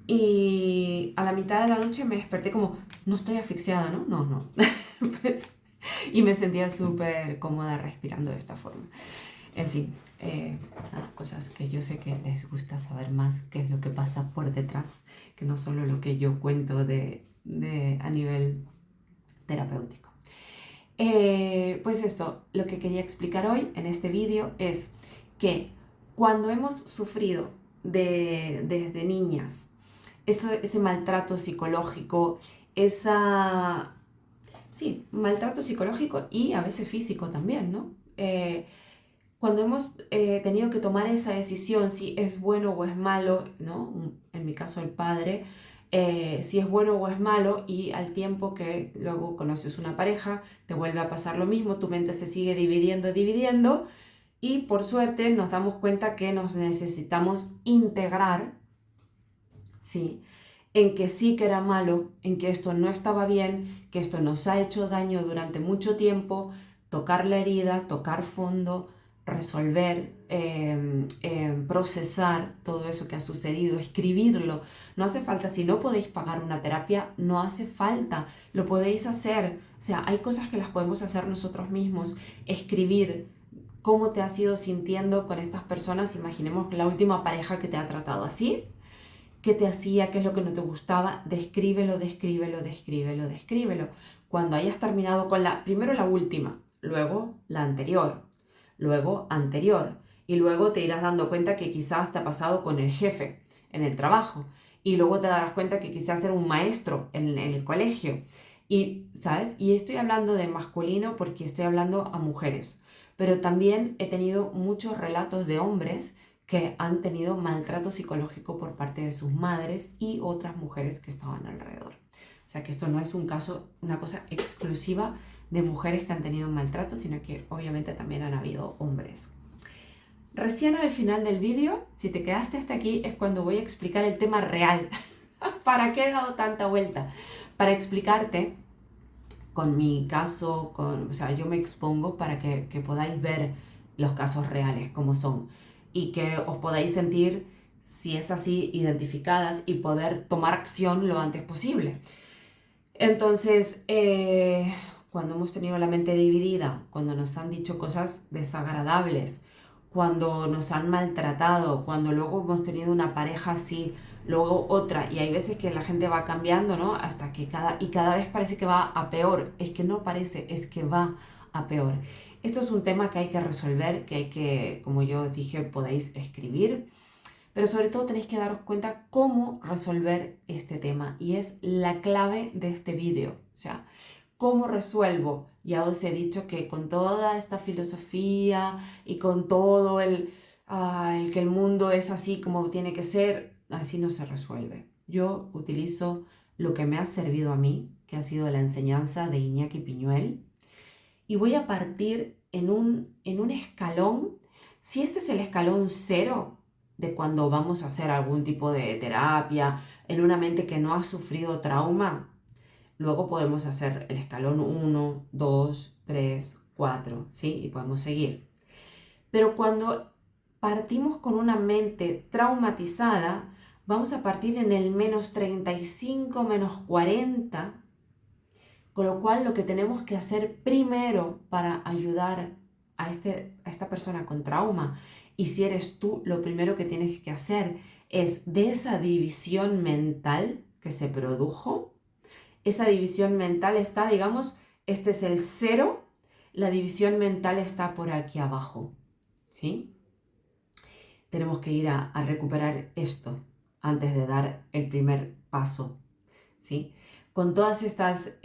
y a la mitad de la noche me desperté como, no estoy asfixiada, ¿no? No, no. Pues, y me sentía súper cómoda respirando de esta forma. En fin, nada, cosas que yo sé que les gusta saber más qué es lo que pasa por detrás, que no solo lo que yo cuento a nivel terapéutico. Pues esto, lo que quería explicar hoy en este vídeo es que cuando hemos sufrido desde niñas ese maltrato psicológico, sí, maltrato psicológico y a veces físico también, ¿no? Cuando hemos tenido que tomar esa decisión, si es bueno o es malo, ¿no? En mi caso el padre, si es bueno o es malo, y al tiempo que luego conoces una pareja, te vuelve a pasar lo mismo, tu mente se sigue dividiendo, y por suerte nos damos cuenta que nos necesitamos integrar, ¿sí? En que sí que era malo, en que esto no estaba bien, que esto nos ha hecho daño durante mucho tiempo, tocar la herida, tocar fondo, resolver, procesar todo eso que ha sucedido, escribirlo. No hace falta, si no podéis pagar una terapia, no hace falta, lo podéis hacer. O sea, hay cosas que las podemos hacer nosotros mismos, escribir cómo te has ido sintiendo con estas personas. Imaginemos la última pareja que te ha tratado así. ¿Qué te hacía? ¿Qué es lo que no te gustaba? Descríbelo. Cuando hayas terminado con primero la última, luego la anterior, luego anterior, y luego te irás dando cuenta que quizás te ha pasado con el jefe en el trabajo, y luego te darás cuenta que quizás era un maestro en el colegio, y ¿sabes? Y estoy hablando de masculino porque estoy hablando a mujeres, pero también he tenido muchos relatos de hombres que han tenido maltrato psicológico por parte de sus madres y otras mujeres que estaban alrededor. O sea que esto no es una cosa exclusiva de mujeres que han tenido maltrato, sino que obviamente también han habido hombres. Recién al final del vídeo, si te quedaste hasta aquí, es cuando voy a explicar el tema real. ¿Para qué he dado tanta vuelta? Para explicarte con mi caso, o sea, yo me expongo para que podáis ver los casos reales como son y que os podáis sentir, si es así, identificadas y poder tomar acción lo antes posible. Entonces, cuando hemos tenido la mente dividida, cuando nos han dicho cosas desagradables, cuando nos han maltratado, cuando luego hemos tenido una pareja así, luego otra, y hay veces que la gente va cambiando, ¿no? Hasta que cada vez parece que va a peor. Es que no parece, es que va a peor. Esto es un tema que hay que resolver, que hay que, como yo dije, podéis escribir, pero sobre todo tenéis que daros cuenta cómo resolver este tema, y es la clave de este vídeo. O sea, ¿cómo resuelvo? Ya os he dicho que con toda esta filosofía y con todo el que el mundo es así como tiene que ser, así no se resuelve. Yo utilizo lo que me ha servido a mí, que ha sido la enseñanza de Iñaki Piñuel, y voy a partir en un escalón. Si este es el escalón 0 de cuando vamos a hacer algún tipo de terapia en una mente que no ha sufrido trauma, luego podemos hacer el escalón 1, 2, 3, 4, ¿sí? Y podemos seguir. Pero cuando partimos con una mente traumatizada, vamos a partir en el -35, -40, con lo cual lo que tenemos que hacer primero para ayudar a esta persona con trauma, y si eres tú, lo primero que tienes que hacer es de esa división mental que se produjo. Esa división mental está, digamos, este es el 0, la división mental está por aquí abajo, ¿sí? Tenemos que ir a recuperar esto antes de dar el primer paso, ¿sí? Con todas estas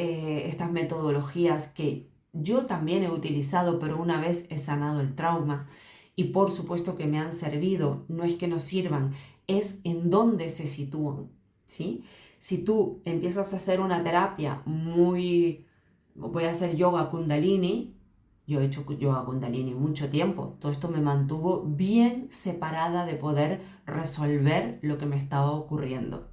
metodologías que yo también he utilizado, pero una vez he sanado el trauma, y por supuesto que me han servido, no es que nos sirvan, es en dónde se sitúan, ¿sí? Si tú empiezas a hacer una terapia voy a hacer yoga kundalini, yo he hecho yoga kundalini mucho tiempo, todo esto me mantuvo bien separada de poder resolver lo que me estaba ocurriendo.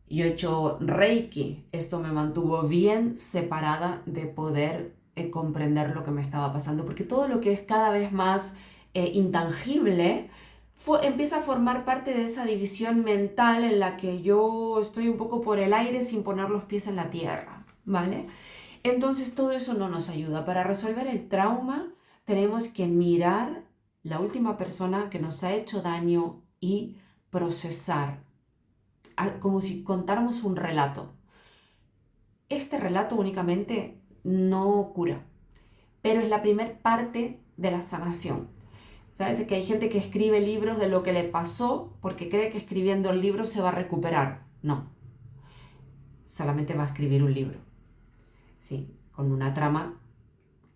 Yo he hecho Reiki, esto me mantuvo bien separada de poder comprender lo que me estaba pasando, porque todo lo que es cada vez más intangible empieza a formar parte de esa división mental en la que yo estoy un poco por el aire sin poner los pies en la tierra, ¿vale? Entonces todo eso no nos ayuda. Para resolver el trauma tenemos que mirar la última persona que nos ha hecho daño y procesar, como si contáramos un relato. Este relato únicamente no cura, pero es la primer parte de la sanación. ¿Sabes? Que hay gente que escribe libros de lo que le pasó porque cree que escribiendo el libro se va a recuperar. No, solamente va a escribir un libro, ¿sí? Con una trama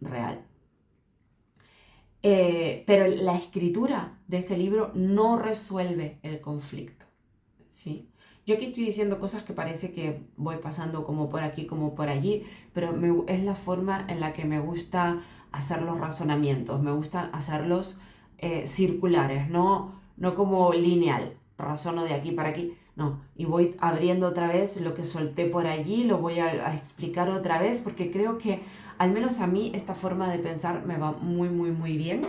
real. Pero la escritura de ese libro no resuelve el conflicto, ¿sí? Yo aquí estoy diciendo cosas que parece que voy pasando como por aquí, como por allí, pero es la forma en la que me gusta hacer los razonamientos, me gusta hacerlos circulares, no como lineal, razono de aquí para aquí, no, y voy abriendo otra vez lo que solté por allí, lo voy a explicar otra vez, porque creo que al menos a mí esta forma de pensar me va muy, muy, muy bien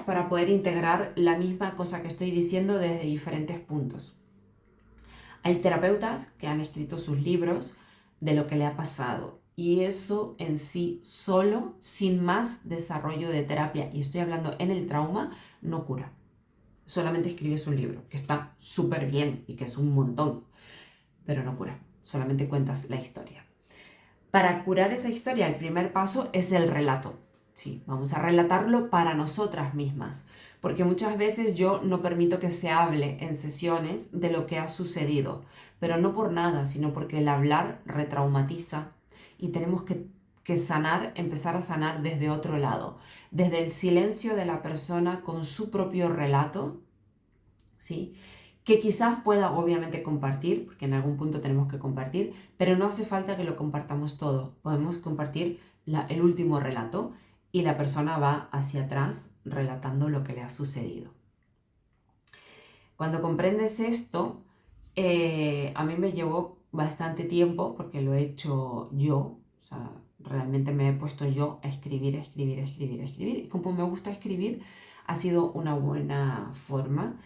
para poder integrar la misma cosa que estoy diciendo desde diferentes puntos. Hay terapeutas que han escrito sus libros de lo que le ha pasado y eso en sí solo, sin más desarrollo de terapia, y estoy hablando en el trauma, no cura. Solamente escribes un libro, que está súper bien y que es un montón, pero no cura. Solamente cuentas la historia. Para curar esa historia, el primer paso es el relato. Sí, vamos a relatarlo para nosotras mismas, porque muchas veces yo no permito que se hable en sesiones de lo que ha sucedido, pero no por nada, sino porque el hablar retraumatiza y tenemos que sanar, empezar a sanar desde otro lado, desde el silencio de la persona con su propio relato, ¿sí? Que quizás pueda obviamente compartir, porque en algún punto tenemos que compartir, pero no hace falta que lo compartamos todo. Podemos compartir el último relato y la persona va hacia atrás relatando lo que le ha sucedido. Cuando comprendes esto, a mí me llevó bastante tiempo porque lo he hecho yo, o sea, realmente me he puesto yo a escribir, a escribir, a escribir, a escribir. Y como me gusta escribir, ha sido una buena forma.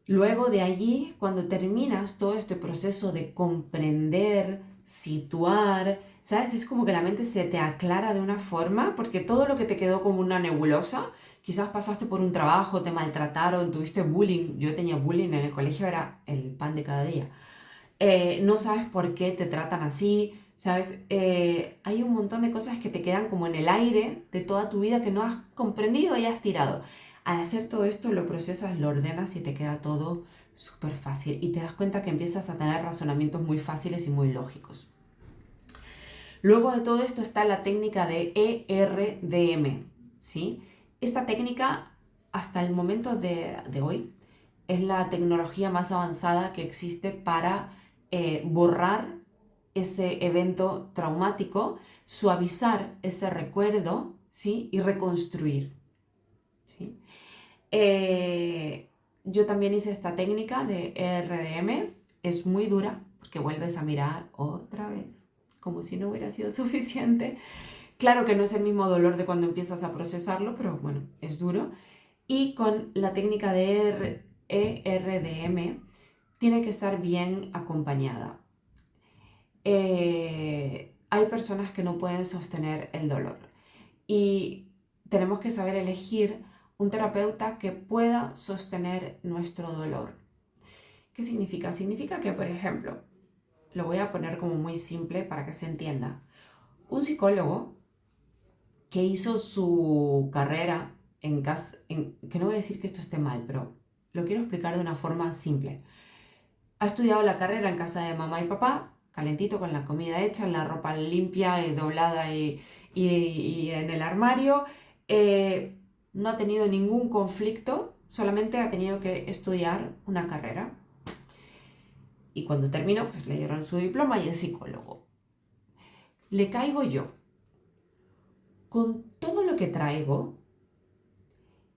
Luego de allí, cuando terminas todo este proceso de comprender, situar, ¿sabes? Es como que la mente se te aclara de una forma, porque todo lo que te quedó como una nebulosa, quizás pasaste por un trabajo, te maltrataron, tuviste bullying. Yo tenía bullying en el colegio, era el pan de cada día. No sabes por qué te tratan así, ¿sabes? Hay un montón de cosas que te quedan como en el aire de toda tu vida que no has comprendido y has tirado. Al hacer todo esto lo procesas, lo ordenas y te queda todo súper fácil y te das cuenta que empiezas a tener razonamientos muy fáciles y muy lógicos. Luego de todo esto está la técnica de ERDM, ¿sí? Esta técnica hasta el momento de hoy es la tecnología más avanzada que existe para borrar ese evento traumático, suavizar ese recuerdo, ¿sí? Y reconstruir, ¿sí? Yo también hice esta técnica de ERDM, es muy dura porque vuelves a mirar otra vez, como si no hubiera sido suficiente. Claro que no es el mismo dolor de cuando empiezas a procesarlo, pero bueno, es duro. Y con la técnica de ERDM tiene que estar bien acompañada. Hay personas que no pueden sostener el dolor y tenemos que saber elegir un terapeuta que pueda sostener nuestro dolor. ¿Qué significa? Significa que, por ejemplo, lo voy a poner como muy simple para que se entienda. Un psicólogo que hizo su carrera en casa, que no voy a decir que esto esté mal, pero lo quiero explicar de una forma simple. Ha estudiado la carrera en casa de mamá y papá, calentito, con la comida hecha, la ropa limpia y doblada y en el armario. No ha tenido ningún conflicto, solamente ha tenido que estudiar una carrera. Y cuando terminó, pues le dieron su diploma y es psicólogo. Le caigo yo con todo lo que traigo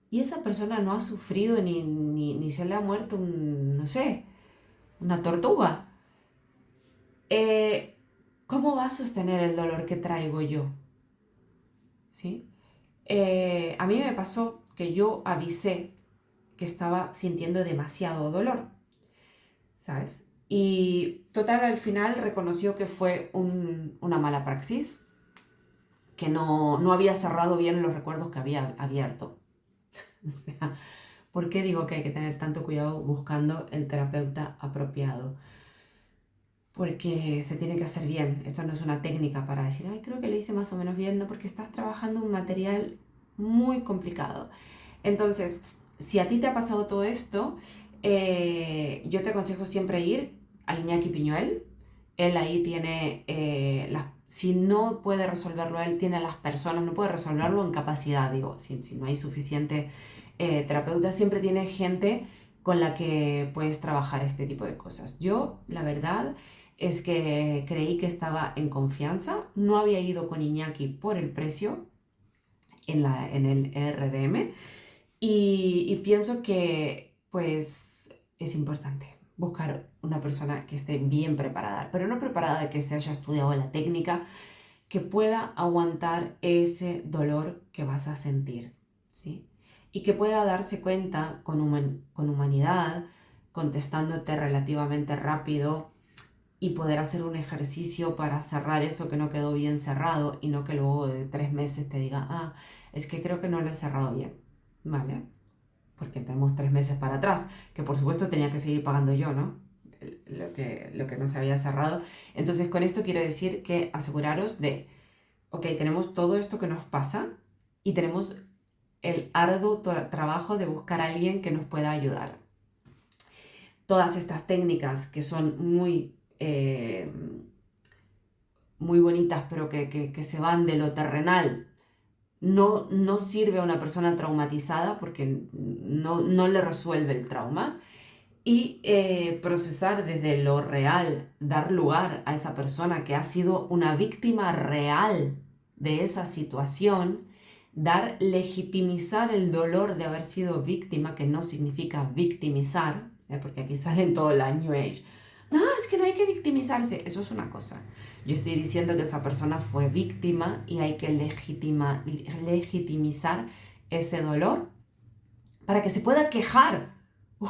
y esa persona no ha sufrido ni se le ha muerto, no sé, una tortuga. ¿Cómo va a sostener el dolor que traigo yo? ¿Sí? A mí me pasó que yo avisé que estaba sintiendo demasiado dolor, ¿sabes? Y total, al final reconoció que fue una mala praxis, que no había cerrado bien los recuerdos que había abierto. O sea, ¿por qué digo que hay que tener tanto cuidado buscando el terapeuta apropiado? Porque se tiene que hacer bien. Esto no es una técnica para decir, ay, creo que lo hice más o menos bien, no, porque estás trabajando un material muy complicado. Entonces, si a ti te ha pasado todo esto, yo te aconsejo siempre ir a Iñaki Piñuel. Él ahí tiene, si no puede resolverlo él, tiene a las personas, no puede resolverlo en capacidad, digo, si no hay suficiente terapeuta, siempre tiene gente con la que puedes trabajar este tipo de cosas. Yo, la verdad, es que creí que estaba en confianza, no había ido con Iñaki por el precio en el RDM y pienso que pues es importante buscar una persona que esté bien preparada, pero no preparada de que se haya estudiado la técnica, que pueda aguantar ese dolor que vas a sentir, ¿sí? Y que pueda darse cuenta con humanidad, contestándote relativamente rápido y poder hacer un ejercicio para cerrar eso que no quedó bien cerrado y no que luego de 3 meses te diga, ah, es que creo que no lo he cerrado bien, ¿vale? Porque tenemos 3 meses para atrás, que por supuesto tenía que seguir pagando yo, ¿no? Lo que no se había cerrado. Entonces con esto quiero decir que aseguraros de, ok, tenemos todo esto que nos pasa y tenemos el arduo trabajo de buscar a alguien que nos pueda ayudar. Todas estas técnicas que son muy bonitas, pero que se van de lo terrenal, no sirve a una persona traumatizada porque no le resuelve el trauma. Y procesar desde lo real, dar lugar a esa persona que ha sido una víctima real de esa situación, legitimizar el dolor de haber sido víctima, que no significa victimizar, porque aquí sale en todo la New Age. No, es que no hay que victimizarse, eso es una cosa. Yo estoy diciendo que esa persona fue víctima y hay que legitimizar ese dolor para que se pueda quejar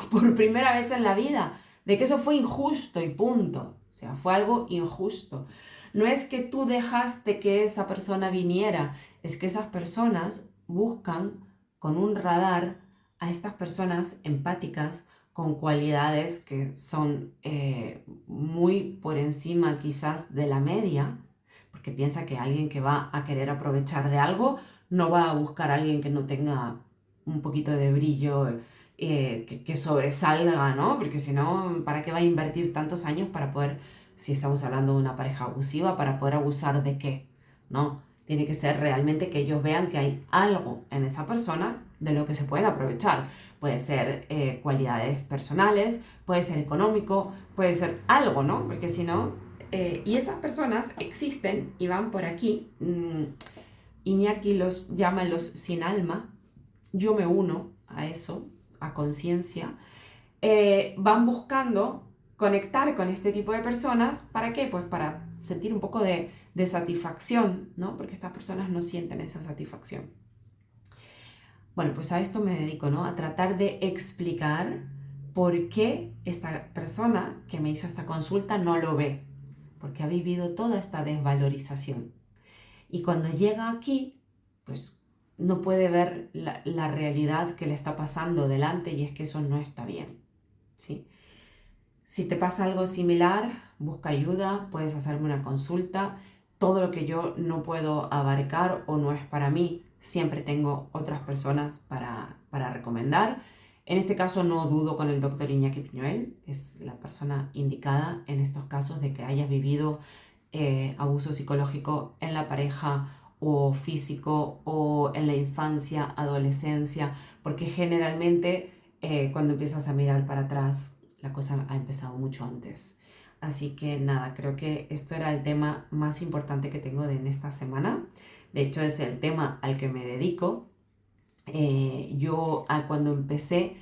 por primera vez en la vida de que eso fue injusto y punto. O sea, fue algo injusto. No es que tú dejaste que esa persona viniera, es que esas personas buscan con un radar a estas personas empáticas con cualidades que son muy por encima quizás de la media, porque piensa que alguien que va a querer aprovechar de algo no va a buscar a alguien que no tenga un poquito de brillo, que sobresalga, ¿no? Porque si no, ¿para qué va a invertir tantos años para poder, si estamos hablando de una pareja abusiva, para poder abusar de qué? No, tiene que ser realmente que ellos vean que hay algo en esa persona de lo que se pueden aprovechar. Puede ser cualidades personales, puede ser económico, puede ser algo, ¿no? Porque si no, y estas personas existen y van por aquí. Iñaki los llama los sin alma. Yo me uno a eso, a conciencia. Van buscando conectar con este tipo de personas. ¿Para qué? Pues para sentir un poco de satisfacción, ¿no? Porque estas personas no sienten esa satisfacción. Bueno, pues a esto me dedico, ¿no? A tratar de explicar por qué esta persona que me hizo esta consulta no lo ve. Porque ha vivido toda esta desvalorización. Y cuando llega aquí, pues no puede ver la realidad que le está pasando delante y es que eso no está bien, ¿sí? Si te pasa algo similar, busca ayuda, puedes hacerme una consulta. Todo lo que yo no puedo abarcar o no es para mí, siempre tengo otras personas para recomendar. En este caso no dudo con el doctor Iñaki Piñuel, es la persona indicada en estos casos de que hayas vivido abuso psicológico en la pareja o físico o en la infancia, adolescencia, porque generalmente cuando empiezas a mirar para atrás la cosa ha empezado mucho antes. Así que nada, creo que esto era el tema más importante que tengo en esta semana. De hecho es el tema al que me dedico. Cuando empecé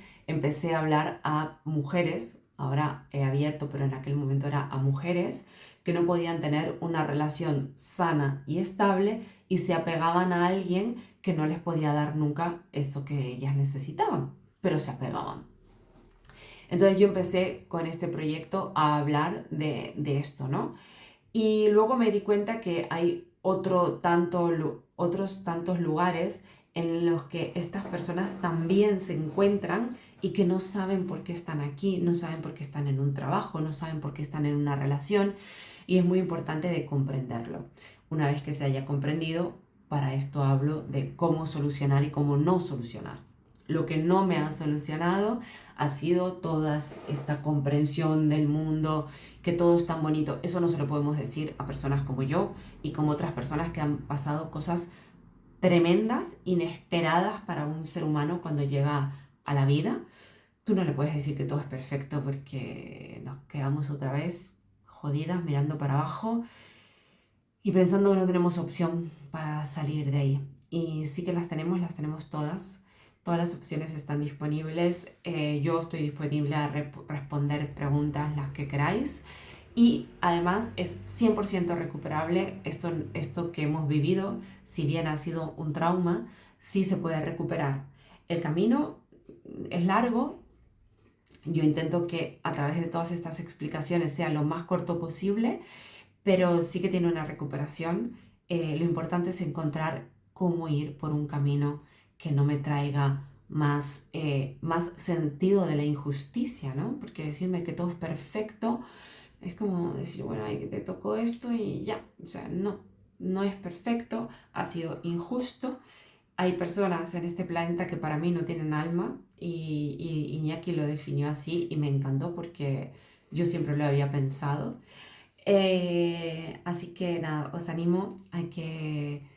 a hablar a mujeres, ahora he abierto, pero en aquel momento era a mujeres que no podían tener una relación sana y estable y se apegaban a alguien que no les podía dar nunca eso que ellas necesitaban. pero se apegaban. Entonces yo empecé con este proyecto a hablar de esto, ¿no? Y luego me di cuenta que hay otros tantos lugares en los que estas personas también se encuentran y que no saben por qué están aquí, no saben por qué están en un trabajo, no saben por qué están en una relación, y es muy importante de comprenderlo. Una vez que se haya comprendido, para esto hablo de cómo solucionar y cómo no solucionar. Lo que no me ha solucionado ha sido toda esta comprensión del mundo, que todo es tan bonito. Eso no se lo podemos decir a personas como yo y como otras personas que han pasado cosas tremendas, inesperadas para un ser humano cuando llega a la vida. Tú no le puedes decir que todo es perfecto porque nos quedamos otra vez jodidas mirando para abajo y pensando que no tenemos opción para salir de ahí. Y sí que las tenemos todas. Todas las opciones están disponibles. Yo estoy disponible a responder preguntas las que queráis. Y además es 100% recuperable. Esto que hemos vivido, si bien ha sido un trauma, sí se puede recuperar. El camino es largo. Yo intento que a través de todas estas explicaciones sea lo más corto posible, pero sí que tiene una recuperación. Lo importante es encontrar cómo ir por un camino que no me traiga más sentido de la injusticia, ¿no? Porque decirme que todo es perfecto es como decir, bueno, ay, que te tocó esto y ya. O sea, no, no es perfecto, ha sido injusto. Hay personas en este planeta que para mí no tienen alma y Iñaki lo definió así y me encantó porque yo siempre lo había pensado. Así que nada, os animo a que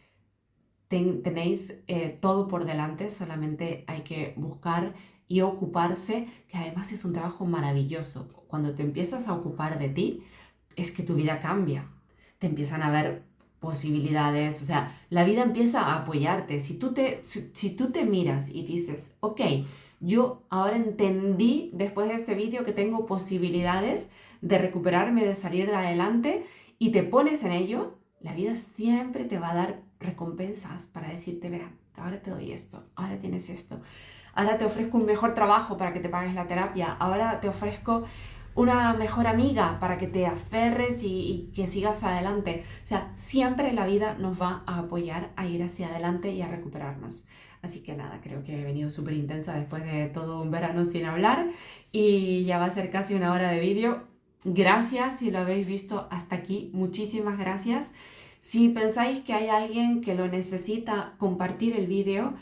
tenéis todo por delante, solamente hay que buscar y ocuparse, que además es un trabajo maravilloso. Cuando te empiezas a ocupar de ti, es que tu vida cambia, te empiezan a ver posibilidades, o sea, la vida empieza a apoyarte. Si tú te miras y dices, ok, yo ahora entendí después de este vídeo que tengo posibilidades de recuperarme, de salir de adelante, y te pones en ello, la vida siempre te va a dar recompensas para decirte, verá, ahora te doy esto, ahora tienes esto, ahora te ofrezco un mejor trabajo para que te pagues la terapia, ahora te ofrezco una mejor amiga para que te aferres y que sigas adelante. O sea, siempre la vida nos va a apoyar a ir hacia adelante y a recuperarnos. Así que nada, creo que he venido súper intensa después de todo un verano sin hablar y ya va a ser casi una hora de vídeo. Gracias si lo habéis visto hasta aquí, muchísimas gracias. Si pensáis que hay alguien que lo necesita compartir el vídeo,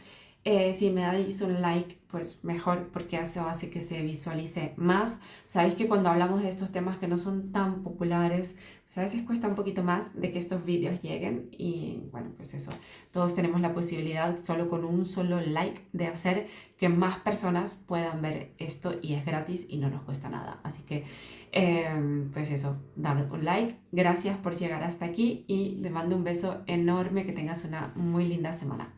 si me dais un like, pues mejor, porque eso hace que se visualice más. Sabéis que cuando hablamos de estos temas que no son tan populares, pues a veces cuesta un poquito más de que estos vídeos lleguen y bueno, pues eso, todos tenemos la posibilidad solo con un solo like de hacer que más personas puedan ver esto y es gratis y no nos cuesta nada. Así que pues eso, dame un like, gracias por llegar hasta aquí y te mando un beso enorme, que tengas una muy linda semana.